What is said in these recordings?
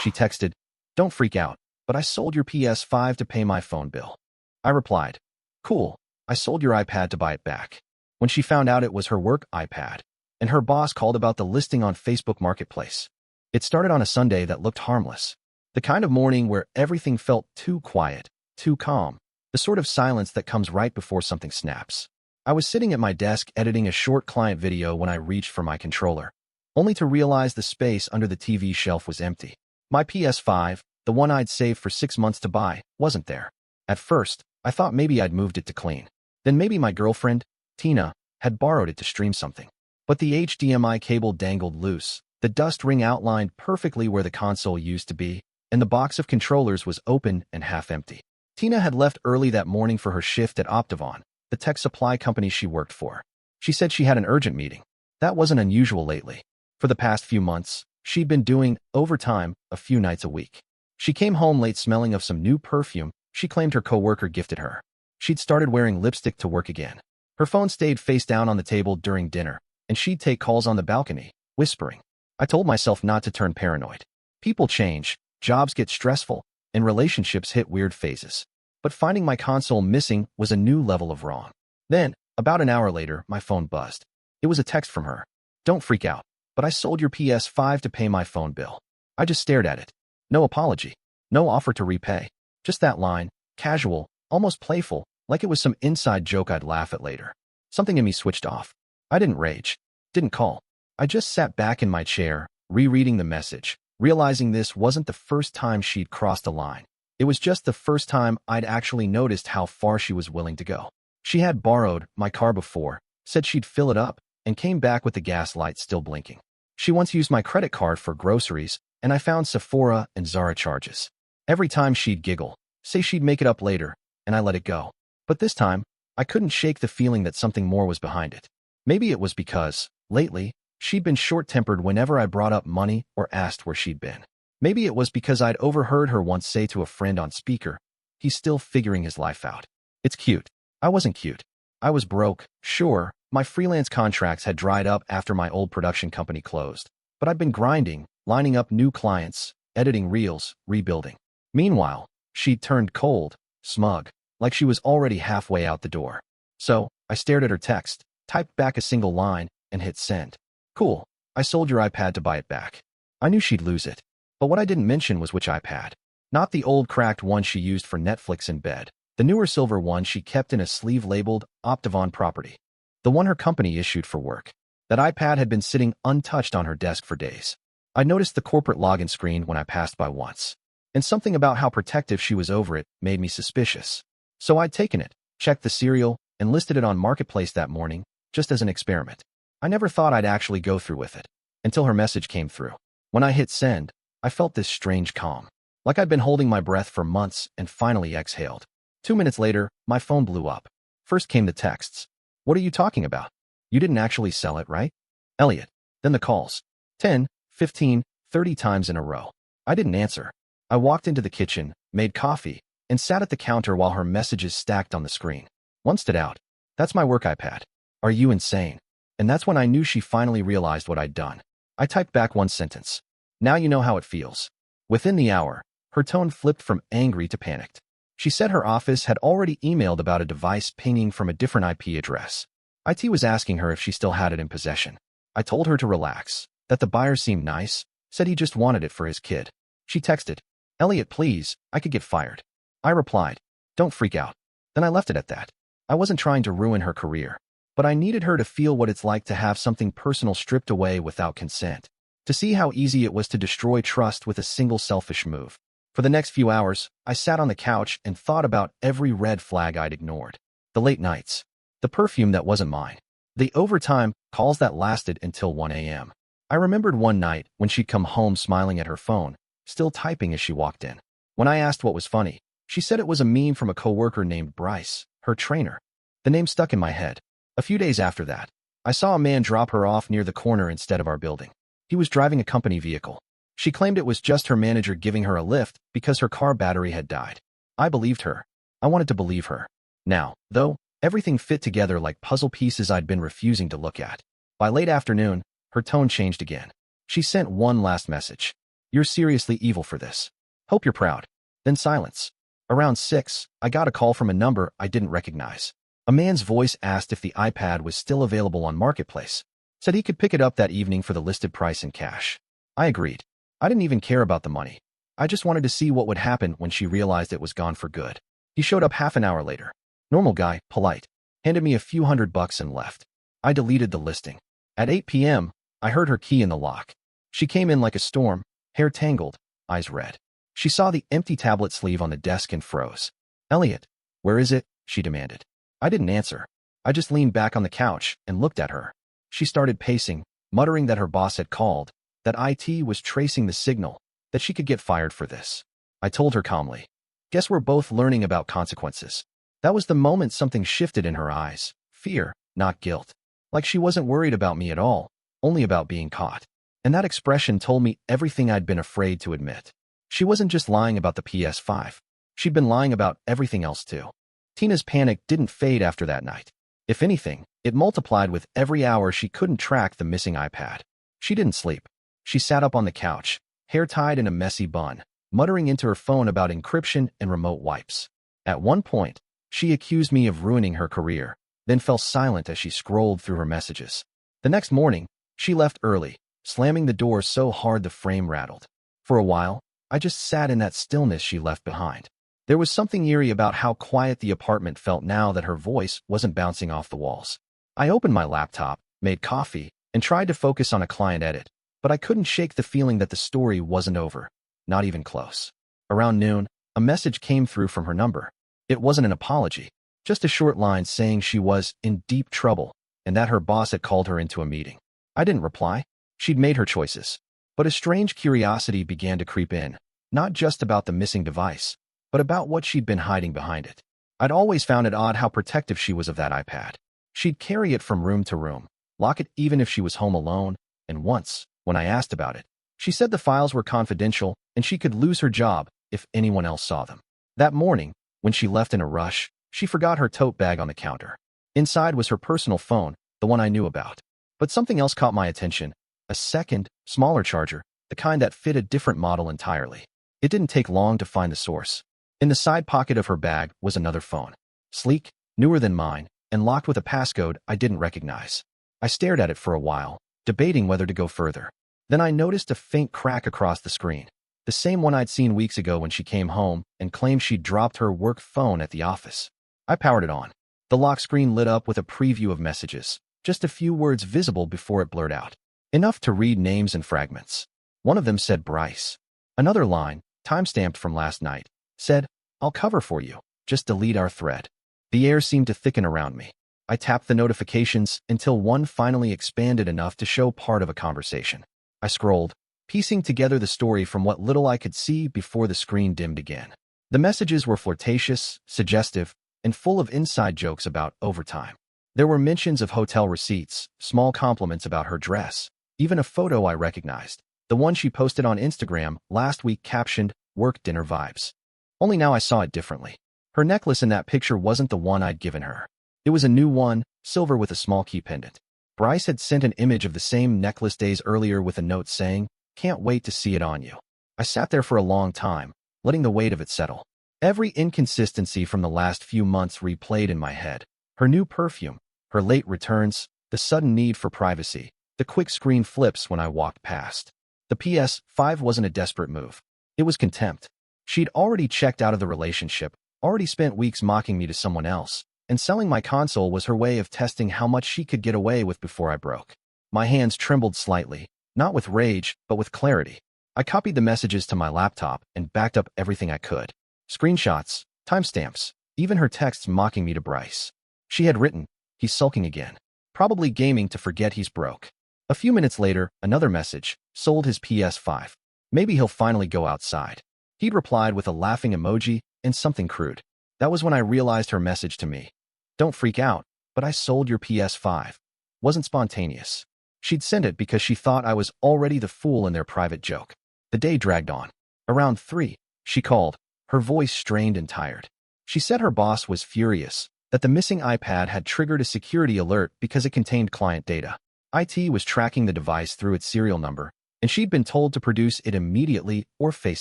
She texted, "Don't freak out, but I sold your PS5 to pay my phone bill." I replied, "Cool, I sold your iPad to buy it back." When she found out it was her work iPad, and her boss called about the listing on Facebook Marketplace. It started on a Sunday that looked harmless. The kind of morning where everything felt too quiet, too calm, the sort of silence that comes right before something snaps. I was sitting at my desk editing a short client video when I reached for my controller, only to realize the space under the TV shelf was empty. My PS5, the one I'd saved for 6 months to buy, wasn't there. At first, I thought maybe I'd moved it to clean. Then maybe my girlfriend, Tina, had borrowed it to stream something. But the HDMI cable dangled loose, the dust ring outlined perfectly where the console used to be, and the box of controllers was open and half empty. Tina had left early that morning for her shift at Optivon, the tech supply company she worked for. She said she had an urgent meeting. That wasn't unusual lately. For the past few months, she'd been doing overtime a few nights a week. She came home late smelling of some new perfume she claimed her coworker gifted her. She'd started wearing lipstick to work again. Her phone stayed face down on the table during dinner, and she'd take calls on the balcony, whispering. I told myself not to turn paranoid. People change, jobs get stressful, and relationships hit weird phases. But finding my console missing was a new level of wrong. Then, about an hour later, my phone buzzed. It was a text from her. "Don't freak out, but I sold your PS5 to pay my phone bill." I just stared at it. No apology. No offer to repay. Just that line, casual, almost playful, like it was some inside joke I'd laugh at later. Something in me switched off. I didn't rage. Didn't call. I just sat back in my chair, rereading the message, realizing this wasn't the first time she'd crossed a line. It was just the first time I'd actually noticed how far she was willing to go. She had borrowed my car before, said she'd fill it up, and came back with the gas light still blinking. She once used my credit card for groceries, and I found Sephora and Zara charges. Every time she'd giggle, say she'd make it up later, and I let it go. But this time, I couldn't shake the feeling that something more was behind it. Maybe it was because, lately, she'd been short-tempered whenever I brought up money or asked where she'd been. Maybe it was because I'd overheard her once say to a friend on speaker, "He's still figuring his life out." It's cute. I wasn't cute. I was broke, sure. My freelance contracts had dried up after my old production company closed. But I'd been grinding, lining up new clients, editing reels, rebuilding. Meanwhile, she'd turned cold, smug, like she was already halfway out the door. So, I stared at her text, typed back a single line, and hit send. Cool, I sold your iPad to buy it back. I knew she'd lose it. But what I didn't mention was which iPad. Not the old cracked one she used for Netflix in bed. The newer silver one she kept in a sleeve labeled Optivon property. The one her company issued for work. That iPad had been sitting untouched on her desk for days. I noticed the corporate login screen when I passed by once. And something about how protective she was over it made me suspicious. So I'd taken it, checked the serial, and listed it on Marketplace that morning, just as an experiment. I never thought I'd actually go through with it, until her message came through. When I hit send, I felt this strange calm, like I'd been holding my breath for months and finally exhaled. 2 minutes later, my phone blew up. First came the texts. "What are you talking about? You didn't actually sell it, right? Elliot." Then the calls. 10, 15, 30 times in a row. I didn't answer. I walked into the kitchen, made coffee, and sat at the counter while her messages stacked on the screen. One stood out. "That's my work iPad. Are you insane?" And that's when I knew she finally realized what I'd done. I typed back one sentence. "Now you know how it feels." Within the hour, her tone flipped from angry to panicked. She said her office had already emailed about a device pinging from a different IP address. IT was asking her if she still had it in possession. I told her to relax, that the buyer seemed nice, said he just wanted it for his kid. She texted, "Elliot, please, I could get fired." I replied, "Don't freak out." Then I left it at that. I wasn't trying to ruin her career, but I needed her to feel what it's like to have something personal stripped away without consent, to see how easy it was to destroy trust with a single selfish move. For the next few hours, I sat on the couch and thought about every red flag I'd ignored. The late nights, the perfume that wasn't mine, the overtime calls that lasted until 1 a.m. I remembered one night when she'd come home smiling at her phone, still typing as she walked in. When I asked what was funny, she said it was a meme from a coworker named Bryce, her trainer. The name stuck in my head. A few days after that, I saw a man drop her off near the corner instead of our building. He was driving a company vehicle. She claimed it was just her manager giving her a lift because her car battery had died. I believed her. I wanted to believe her. Now, though, everything fit together like puzzle pieces I'd been refusing to look at. By late afternoon, her tone changed again. She sent one last message. You're seriously evil for this. Hope you're proud. Then silence. Around 6, I got a call from a number I didn't recognize. A man's voice asked if the iPad was still available on Marketplace. Said he could pick it up that evening for the listed price in cash. I agreed. I didn't even care about the money. I just wanted to see what would happen when she realized it was gone for good. He showed up half an hour later. Normal guy, polite. Handed me a few $100 and left. I deleted the listing. At 8 p.m., I heard her key in the lock. She came in like a storm, hair tangled, eyes red. She saw the empty tablet sleeve on the desk and froze. "Elliot, where is it?" she demanded. I didn't answer. I just leaned back on the couch and looked at her. She started pacing, muttering that her boss had called, that IT was tracing the signal, that she could get fired for this. I told her calmly, "Guess we're both learning about consequences." That was the moment something shifted in her eyes. Fear, not guilt. Like she wasn't worried about me at all, only about being caught. And that expression told me everything I'd been afraid to admit. She wasn't just lying about the PS5. She'd been lying about everything else too. Tina's panic didn't fade after that night. If anything, it multiplied with every hour she couldn't track the missing iPad. She didn't sleep. She sat up on the couch, hair tied in a messy bun, muttering into her phone about encryption and remote wipes. At one point, she accused me of ruining her career, then fell silent as she scrolled through her messages. The next morning, she left early, slamming the door so hard the frame rattled. For a while, I just sat in that stillness she left behind. There was something eerie about how quiet the apartment felt now that her voice wasn't bouncing off the walls. I opened my laptop, made coffee, and tried to focus on a client edit, but I couldn't shake the feeling that the story wasn't over, not even close. Around noon, a message came through from her number. It wasn't an apology, just a short line saying she was in deep trouble and that her boss had called her into a meeting. I didn't reply. She'd made her choices. But a strange curiosity began to creep in, not just about the missing device, but about what she'd been hiding behind it. I'd always found it odd how protective she was of that iPad. She'd carry it from room to room, lock it even if she was home alone, and once, when I asked about it, she said the files were confidential and she could lose her job if anyone else saw them. That morning, when she left in a rush, she forgot her tote bag on the counter. Inside was her personal phone, the one I knew about. But something else caught my attention. A second, smaller charger, the kind that fit a different model entirely. It didn't take long to find the source. In the side pocket of her bag was another phone. Sleek, newer than mine, and locked with a passcode I didn't recognize. I stared at it for a while, debating whether to go further. Then I noticed a faint crack across the screen. The same one I'd seen weeks ago when she came home and claimed she'd dropped her work phone at the office. I powered it on. The lock screen lit up with a preview of messages, just a few words visible before it blurred out. Enough to read names and fragments. One of them said Bryce. Another line, timestamped from last night, said, "I'll cover for you. Just delete our thread." The air seemed to thicken around me. I tapped the notifications until one finally expanded enough to show part of a conversation. I scrolled, piecing together the story from what little I could see before the screen dimmed again. The messages were flirtatious, suggestive, and full of inside jokes about overtime. There were mentions of hotel receipts, small compliments about her dress, even a photo I recognized, the one she posted on Instagram last week captioned, "Work dinner vibes." Only now I saw it differently. Her necklace in that picture wasn't the one I'd given her. It was a new one, silver with a small key pendant. Bryce had sent an image of the same necklace days earlier with a note saying, "Can't wait to see it on you." I sat there for a long time, letting the weight of it settle. Every inconsistency from the last few months replayed in my head. Her new perfume, her late returns, the sudden need for privacy, the quick screen flips when I walked past. The PS5 wasn't a desperate move. It was contempt. She'd already checked out of the relationship, already spent weeks mocking me to someone else, and selling my console was her way of testing how much she could get away with before I broke. My hands trembled slightly, not with rage, but with clarity. I copied the messages to my laptop and backed up everything I could. Screenshots, timestamps, even her texts mocking me to Bryce. She had written, "He's sulking again. Probably gaming to forget he's broke." A few minutes later, another message, "Sold his PS5. Maybe he'll finally go outside." He'd replied with a laughing emoji and something crude. That was when I realized her message to me. "Don't freak out, but I sold your PS5. Wasn't spontaneous." She'd sent it because she thought I was already the fool in their private joke. The day dragged on. Around 3, she called, her voice strained and tired. She said her boss was furious, that the missing iPad had triggered a security alert because it contained client data. IT was tracking the device through its serial number, and she'd been told to produce it immediately or face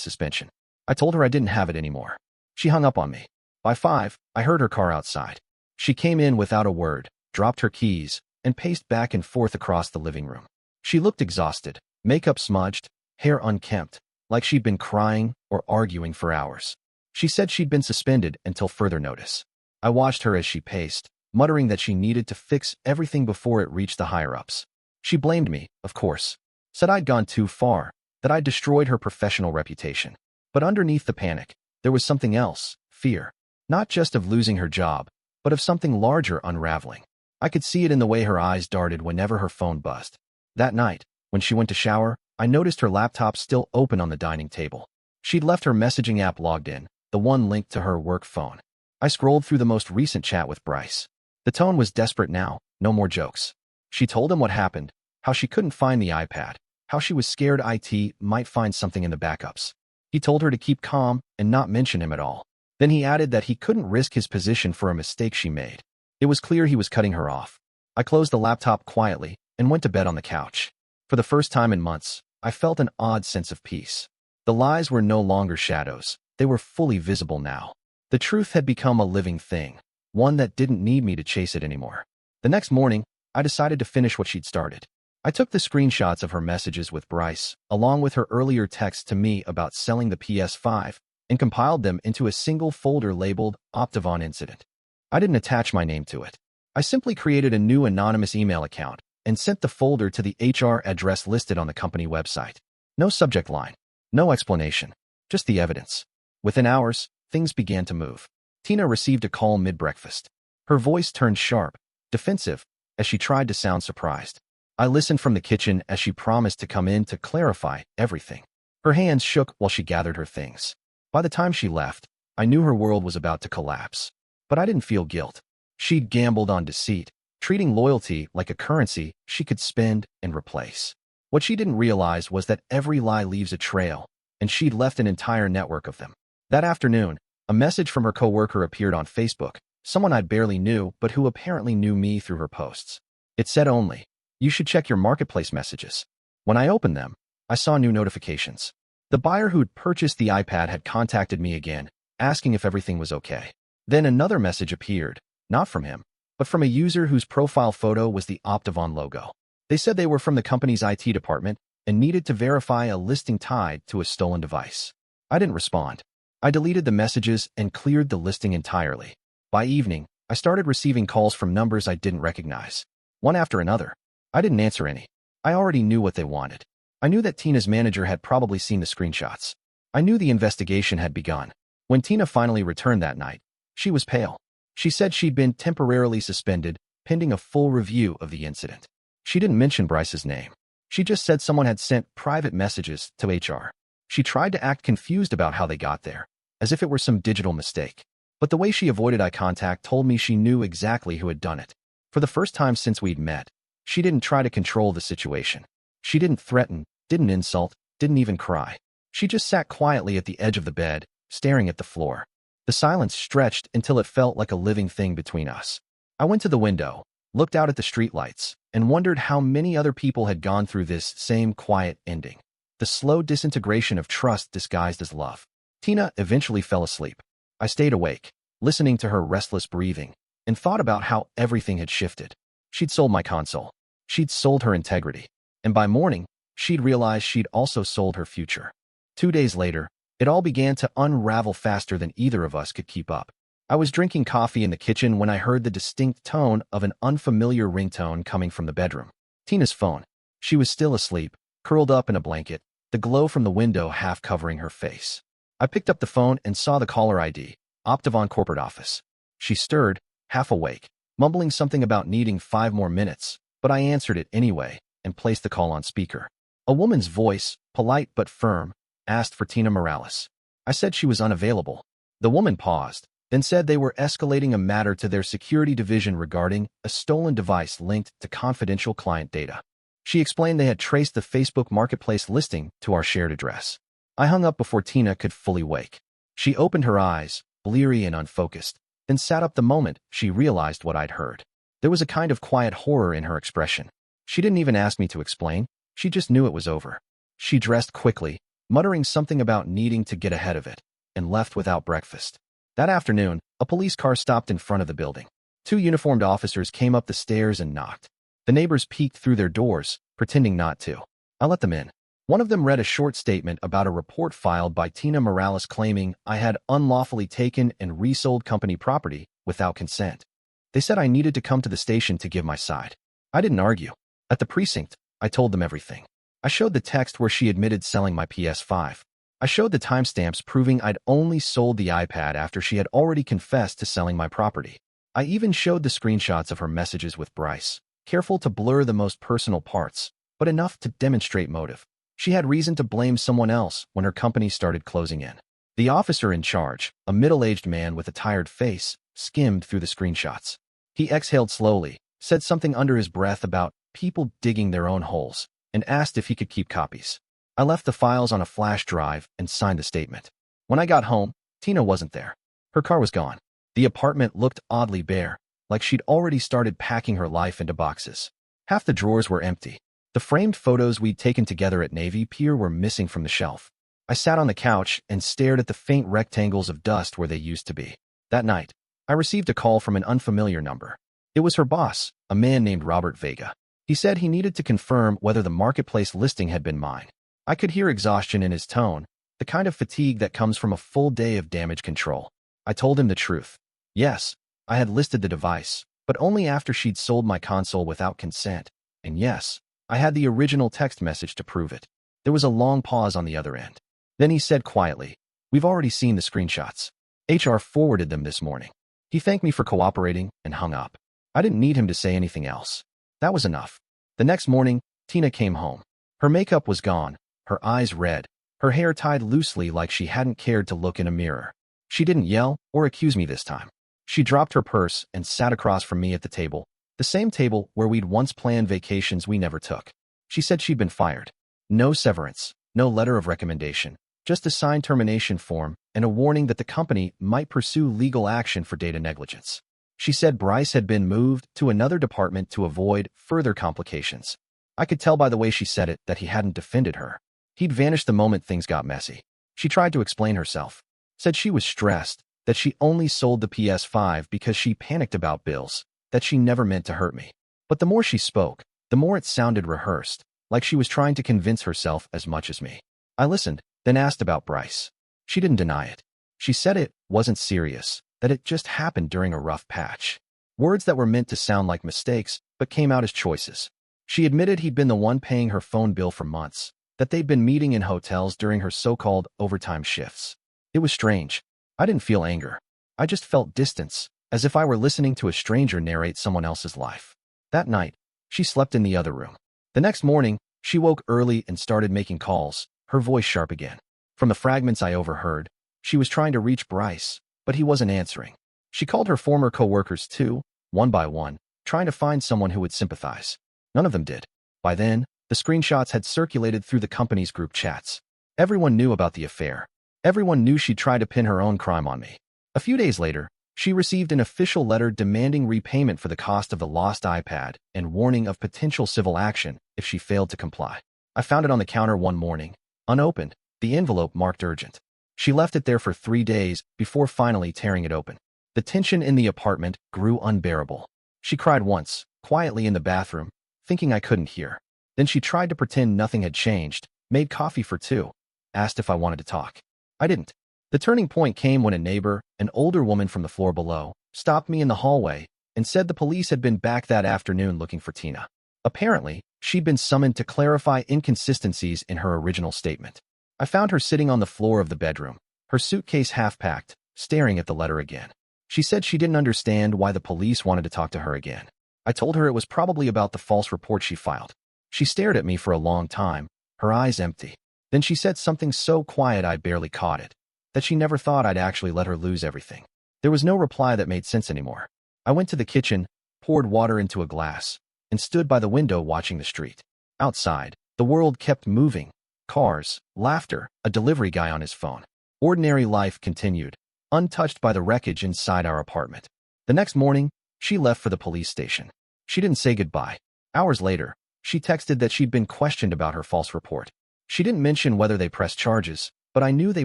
suspension. I told her I didn't have it anymore. She hung up on me. By 5, I heard her car outside. She came in without a word, dropped her keys, and paced back and forth across the living room. She looked exhausted, makeup smudged, hair unkempt, like she'd been crying or arguing for hours. She said she'd been suspended until further notice. I watched her as she paced, muttering that she needed to fix everything before it reached the higher-ups. She blamed me, of course, said I'd gone too far, that I'd destroyed her professional reputation. But underneath the panic, there was something else, fear. Not just of losing her job, but of something larger unraveling. I could see it in the way her eyes darted whenever her phone buzzed. That night, when she went to shower, I noticed her laptop still open on the dining table. She'd left her messaging app logged in, the one linked to her work phone. I scrolled through the most recent chat with Bryce. The tone was desperate now, no more jokes. She told him what happened, how she couldn't find the iPad, how she was scared IT might find something in the backups. He told her to keep calm and not mention him at all. Then he added that he couldn't risk his position for a mistake she made. It was clear he was cutting her off. I closed the laptop quietly and went to bed on the couch. For the first time in months, I felt an odd sense of peace. The lies were no longer shadows. They were fully visible now. The truth had become a living thing, one that didn't need me to chase it anymore. The next morning, I decided to finish what she'd started. I took the screenshots of her messages with Bryce, along with her earlier text to me about selling the PS5, and compiled them into a single folder labeled Optivon Incident. I didn't attach my name to it. I simply created a new anonymous email account and sent the folder to the HR address listed on the company website. No subject line, no explanation, just the evidence. Within hours, things began to move. Tina received a call mid-breakfast. Her voice turned sharp, defensive, as she tried to sound surprised. I listened from the kitchen as she promised to come in to clarify everything. Her hands shook while she gathered her things. By the time she left, I knew her world was about to collapse. But I didn't feel guilt. She'd gambled on deceit, treating loyalty like a currency she could spend and replace. What she didn't realize was that every lie leaves a trail, and she'd left an entire network of them. That afternoon, a message from her coworker appeared on Facebook, someone I barely knew but who apparently knew me through her posts. It said only, "You should check your marketplace messages." When I opened them, I saw new notifications. The buyer who'd purchased the iPad had contacted me again, asking if everything was okay. Then another message appeared, not from him, but from a user whose profile photo was the Optivon logo. They said they were from the company's IT department and needed to verify a listing tied to a stolen device. I didn't respond. I deleted the messages and cleared the listing entirely. By evening, I started receiving calls from numbers I didn't recognize. One after another. I didn't answer any. I already knew what they wanted. I knew that Tina's manager had probably seen the screenshots. I knew the investigation had begun. When Tina finally returned that night, she was pale. She said she'd been temporarily suspended, pending a full review of the incident. She didn't mention Bryce's name. She just said someone had sent private messages to HR. She tried to act confused about how they got there, as if it were some digital mistake. But the way she avoided eye contact told me she knew exactly who had done it. For the first time since we'd met, she didn't try to control the situation. She didn't threaten, didn't insult, didn't even cry. She just sat quietly at the edge of the bed, staring at the floor. The silence stretched until it felt like a living thing between us. I went to the window, looked out at the streetlights, and wondered how many other people had gone through this same quiet ending. The slow disintegration of trust disguised as love. Tina eventually fell asleep. I stayed awake, listening to her restless breathing, and thought about how everything had shifted. She'd sold my console. She'd sold her integrity. And by morning, she'd realized she'd also sold her future. 2 days later, it all began to unravel faster than either of us could keep up. I was drinking coffee in the kitchen when I heard the distinct tone of an unfamiliar ringtone coming from the bedroom. Tina's phone. She was still asleep, curled up in a blanket, the glow from the window half covering her face. I picked up the phone and saw the caller ID, Optivon Corporate Office. She stirred, half awake, mumbling something about needing 5 more minutes, but I answered it anyway and placed the call on speaker. A woman's voice, polite but firm, asked for Tina Morales. I said she was unavailable. The woman paused, then said they were escalating a matter to their security division regarding a stolen device linked to confidential client data. She explained they had traced the Facebook Marketplace listing to our shared address. I hung up before Tina could fully wake. She opened her eyes, bleary and unfocused, then sat up the moment she realized what I'd heard. There was a kind of quiet horror in her expression. She didn't even ask me to explain. She just knew it was over. She dressed quickly, muttering something about needing to get ahead of it, and left without breakfast. That afternoon, a police car stopped in front of the building. Two uniformed officers came up the stairs and knocked. The neighbors peeked through their doors, pretending not to. I let them in. One of them read a short statement about a report filed by Tina Morales claiming I had unlawfully taken and resold company property without consent. They said I needed to come to the station to give my side. I didn't argue. At the precinct, I told them everything. I showed the text where she admitted selling my PS5. I showed the timestamps proving I'd only sold the iPad after she had already confessed to selling my property. I even showed the screenshots of her messages with Bryce, careful to blur the most personal parts, but enough to demonstrate motive. She had reason to blame someone else when her company started closing in. The officer in charge, a middle-aged man with a tired face, skimmed through the screenshots. He exhaled slowly, said something under his breath about people digging their own holes, and asked if he could keep copies. I left the files on a flash drive and signed the statement. When I got home, Tina wasn't there. Her car was gone. The apartment looked oddly bare, like she'd already started packing her life into boxes. Half the drawers were empty. The framed photos we'd taken together at Navy Pier were missing from the shelf. I sat on the couch and stared at the faint rectangles of dust where they used to be. That night, I received a call from an unfamiliar number. It was her boss, a man named Robert Vega. He said he needed to confirm whether the marketplace listing had been mine. I could hear exhaustion in his tone, the kind of fatigue that comes from a full day of damage control. I told him the truth. Yes, I had listed the device, but only after she'd sold my console without consent. And yes, I had the original text message to prove it. There was a long pause on the other end. Then he said quietly, "We've already seen the screenshots. HR forwarded them this morning." He thanked me for cooperating and hung up. I didn't need him to say anything else. That was enough. The next morning, Tina came home. Her makeup was gone, her eyes red, her hair tied loosely like she hadn't cared to look in a mirror. She didn't yell or accuse me this time. She dropped her purse and sat across from me at the table, the same table where we'd once planned vacations we never took. She said she'd been fired. No severance, no letter of recommendation, just a signed termination form and a warning that the company might pursue legal action for data negligence. She said Bryce had been moved to another department to avoid further complications. I could tell by the way she said it that he hadn't defended her. He'd vanished the moment things got messy. She tried to explain herself, said she was stressed, that she only sold the PS5 because she panicked about bills, that she never meant to hurt me. But the more she spoke, the more it sounded rehearsed, like she was trying to convince herself as much as me. I listened, then asked about Bryce. She didn't deny it. She said it wasn't serious, that it just happened during a rough patch. Words that were meant to sound like mistakes, but came out as choices. She admitted he'd been the one paying her phone bill for months, that they'd been meeting in hotels during her so-called overtime shifts. It was strange. I didn't feel anger. I just felt distance, as if I were listening to a stranger narrate someone else's life. That night, she slept in the other room. The next morning, she woke early and started making calls, her voice sharp again. From the fragments I overheard, she was trying to reach Bryce, but he wasn't answering. She called her former co-workers too, one by one, trying to find someone who would sympathize. None of them did. By then, the screenshots had circulated through the company's group chats. Everyone knew about the affair. Everyone knew she'd tried to pin her own crime on me. A few days later, she received an official letter demanding repayment for the cost of the lost iPad and warning of potential civil action if she failed to comply. I found it on the counter one morning, unopened, the envelope marked urgent. She left it there for 3 days before finally tearing it open. The tension in the apartment grew unbearable. She cried once, quietly in the bathroom, thinking I couldn't hear. Then she tried to pretend nothing had changed, made coffee for 2, asked if I wanted to talk. I didn't. The turning point came when a neighbor, an older woman from the floor below, stopped me in the hallway and said the police had been back that afternoon looking for Tina. Apparently, she'd been summoned to clarify inconsistencies in her original statement. I found her sitting on the floor of the bedroom, her suitcase half-packed, staring at the letter again. She said she didn't understand why the police wanted to talk to her again. I told her it was probably about the false report she filed. She stared at me for a long time, her eyes empty. Then she said something so quiet I barely caught it, that she never thought I'd actually let her lose everything. There was no reply that made sense anymore. I went to the kitchen, poured water into a glass, and stood by the window watching the street. Outside, the world kept moving. Cars, laughter, a delivery guy on his phone. Ordinary life continued, untouched by the wreckage inside our apartment. The next morning, she left for the police station. She didn't say goodbye. Hours later, she texted that she'd been questioned about her false report. She didn't mention whether they pressed charges, but I knew they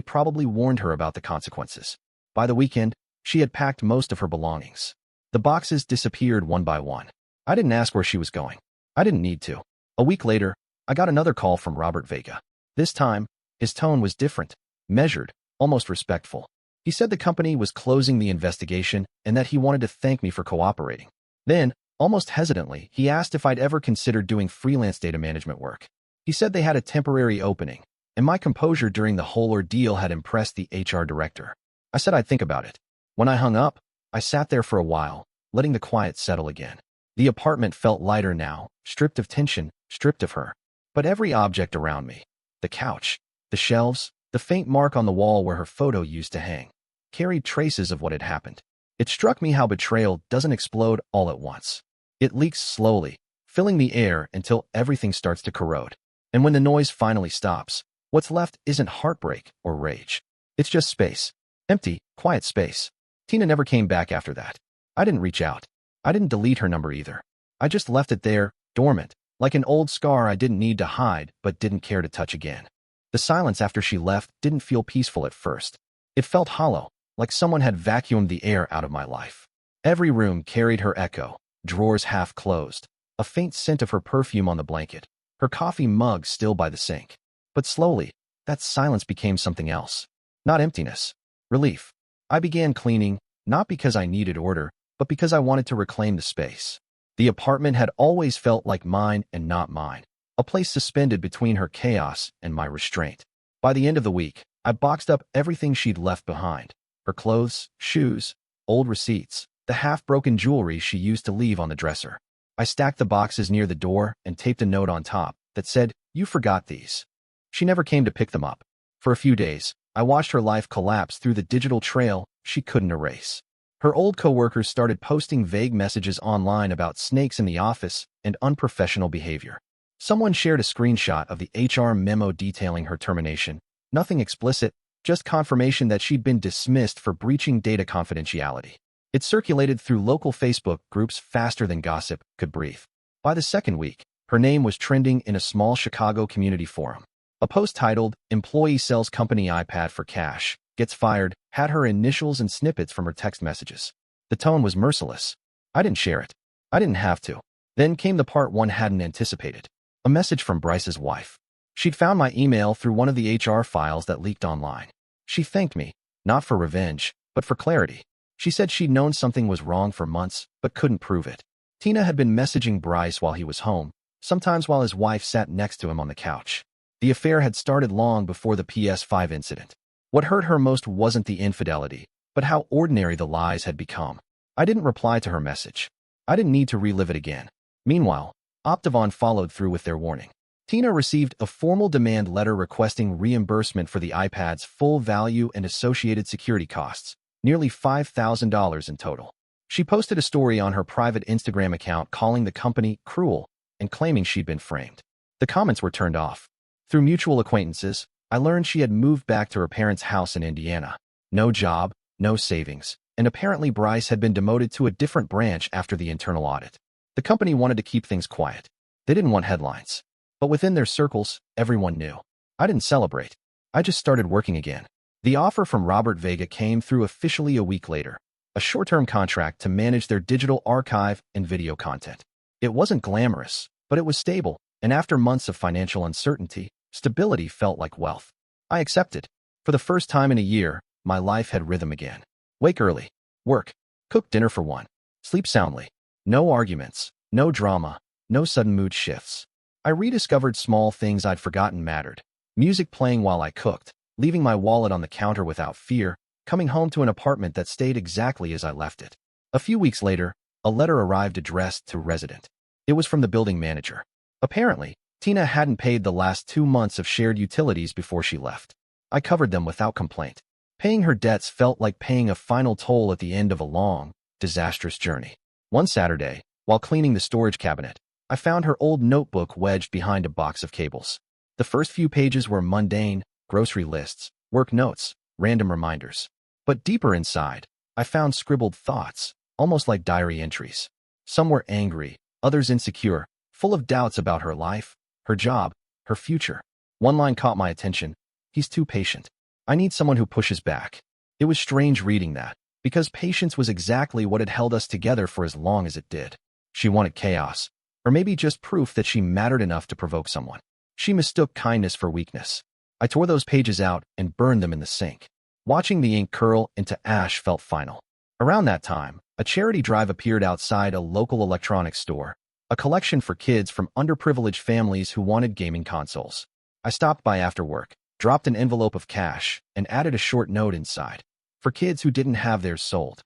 probably warned her about the consequences. By the weekend, she had packed most of her belongings. The boxes disappeared one by one. I didn't ask where she was going. I didn't need to. A week later, I got another call from Robert Vega. This time, his tone was different, measured, almost respectful. He said the company was closing the investigation and that he wanted to thank me for cooperating. Then, almost hesitantly, he asked if I'd ever considered doing freelance data management work. He said they had a temporary opening, and my composure during the whole ordeal had impressed the HR director. I said I'd think about it. When I hung up, I sat there for a while, letting the quiet settle again. The apartment felt lighter now, stripped of tension, stripped of her. But every object around me, the couch, the shelves, the faint mark on the wall where her photo used to hang, carried traces of what had happened. It struck me how betrayal doesn't explode all at once. It leaks slowly, filling the air until everything starts to corrode. And when the noise finally stops, what's left isn't heartbreak or rage. It's just space. Empty, quiet space. Tina never came back after that. I didn't reach out. I didn't delete her number either. I just left it there, dormant, like an old scar I didn't need to hide but didn't care to touch again. The silence after she left didn't feel peaceful at first. It felt hollow, like someone had vacuumed the air out of my life. Every room carried her echo, drawers half closed, a faint scent of her perfume on the blanket, her coffee mug still by the sink. But slowly, that silence became something else. Not emptiness. Relief. I began cleaning, not because I needed order, but because I wanted to reclaim the space. The apartment had always felt like mine and not mine, a place suspended between her chaos and my restraint. By the end of the week, I boxed up everything she'd left behind. Her clothes, shoes, old receipts, the half-broken jewelry she used to leave on the dresser. I stacked the boxes near the door and taped a note on top that said, "You forgot these." She never came to pick them up. For a few days, I watched her life collapse through the digital trail she couldn't erase. Her old coworkers started posting vague messages online about snakes in the office and unprofessional behavior. Someone shared a screenshot of the HR memo detailing her termination. Nothing explicit, just confirmation that she'd been dismissed for breaching data confidentiality. It circulated through local Facebook groups faster than gossip could breathe. By the second week, her name was trending in a small Chicago community forum. A post titled, "Employee Sells Company iPad for Cash, Gets Fired," had her initials and snippets from her text messages. The tone was merciless. I didn't share it. I didn't have to. Then came the part one hadn't anticipated. A message from Bryce's wife. She'd found my email through one of the HR files that leaked online. She thanked me, not for revenge, but for clarity. She said she'd known something was wrong for months, but couldn't prove it. Tina had been messaging Bryce while he was home, sometimes while his wife sat next to him on the couch. The affair had started long before the PS5 incident. What hurt her most wasn't the infidelity, but how ordinary the lies had become. I didn't reply to her message. I didn't need to relive it again. Meanwhile, Optivon followed through with their warning. Tina received a formal demand letter requesting reimbursement for the iPad's full value and associated security costs, nearly $5,000 in total. She posted a story on her private Instagram account calling the company cruel and claiming she'd been framed. The comments were turned off. Through mutual acquaintances, I learned she had moved back to her parents' house in Indiana. No job, no savings, and apparently Bryce had been demoted to a different branch after the internal audit. The company wanted to keep things quiet. They didn't want headlines. But within their circles, everyone knew. I didn't celebrate. I just started working again. The offer from Robert Vega came through officially a week later. A short-term contract to manage their digital archive and video content. It wasn't glamorous, but it was stable, and after months of financial uncertainty, stability felt like wealth. I accepted. For the first time in a year, my life had rhythm again. Wake early. Work. Cook dinner for one. Sleep soundly. No arguments. No drama. No sudden mood shifts. I rediscovered small things I'd forgotten mattered. Music playing while I cooked, leaving my wallet on the counter without fear, coming home to an apartment that stayed exactly as I left it. A few weeks later, a letter arrived addressed to resident. It was from the building manager. Apparently, Tina hadn't paid the last 2 months of shared utilities before she left. I covered them without complaint. Paying her debts felt like paying a final toll at the end of a long, disastrous journey. One Saturday, while cleaning the storage cabinet, I found her old notebook wedged behind a box of cables. The first few pages were mundane, grocery lists, work notes, random reminders. But deeper inside, I found scribbled thoughts, almost like diary entries. Some were angry, others insecure, full of doubts about her life, her job, her future. One line caught my attention. He's too patient. I need someone who pushes back. It was strange reading that, because patience was exactly what had held us together for as long as it did. She wanted chaos, or maybe just proof that she mattered enough to provoke someone. She mistook kindness for weakness. I tore those pages out and burned them in the sink. Watching the ink curl into ash felt final. Around that time, a charity drive appeared outside a local electronics store, a collection for kids from underprivileged families who wanted gaming consoles. I stopped by after work, dropped an envelope of cash, and added a short note inside, for kids who didn't have theirs sold.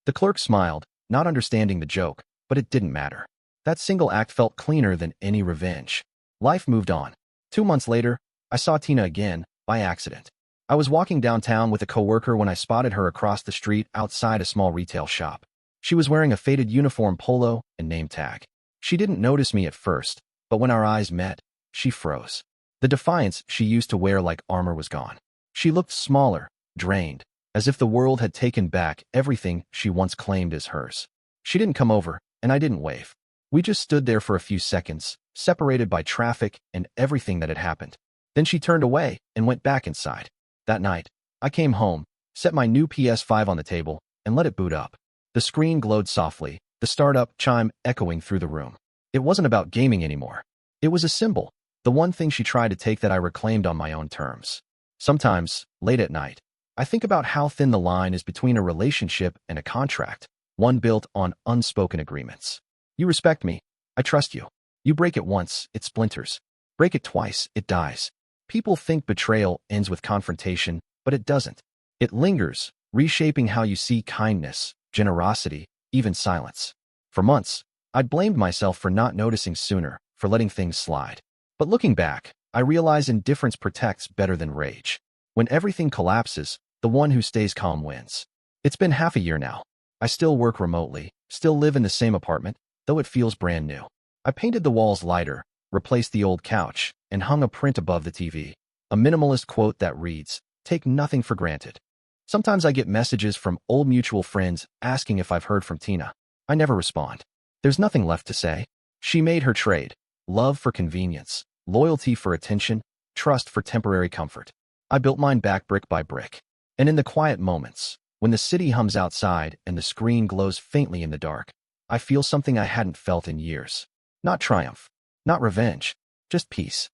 The clerk smiled, not understanding the joke, but it didn't matter. That single act felt cleaner than any revenge. Life moved on. 2 months later, I saw Tina again, by accident. I was walking downtown with a coworker when I spotted her across the street outside a small retail shop. She was wearing a faded uniform polo and name tag. She didn't notice me at first, but when our eyes met, she froze. The defiance she used to wear like armor was gone. She looked smaller, drained, as if the world had taken back everything she once claimed as hers. She didn't come over, and I didn't wave. We just stood there for a few seconds, separated by traffic and everything that had happened. Then she turned away and went back inside. That night, I came home, set my new PS5 on the table, and let it boot up. The screen glowed softly, the startup chime echoing through the room. It wasn't about gaming anymore. It was a symbol, the one thing she tried to take that I reclaimed on my own terms. Sometimes, late at night, I think about how thin the line is between a relationship and a contract, one built on unspoken agreements. You respect me, I trust you. You break it once, it splinters. Break it twice, it dies. People think betrayal ends with confrontation, but it doesn't. It lingers, reshaping how you see kindness, generosity, even silence. For months, I'd blamed myself for not noticing sooner, for letting things slide. But looking back, I realize indifference protects better than rage. When everything collapses, the one who stays calm wins. It's been half a year now. I still work remotely, still live in the same apartment, though it feels brand new. I painted the walls lighter, replaced the old couch, and hung a print above the TV. A minimalist quote that reads, "Take nothing for granted." Sometimes I get messages from old mutual friends asking if I've heard from Tina. I never respond. There's nothing left to say. She made her trade. Love for convenience, loyalty for attention, trust for temporary comfort. I built mine back brick by brick. And in the quiet moments, when the city hums outside and the screen glows faintly in the dark, I feel something I hadn't felt in years. Not triumph, not revenge, just peace.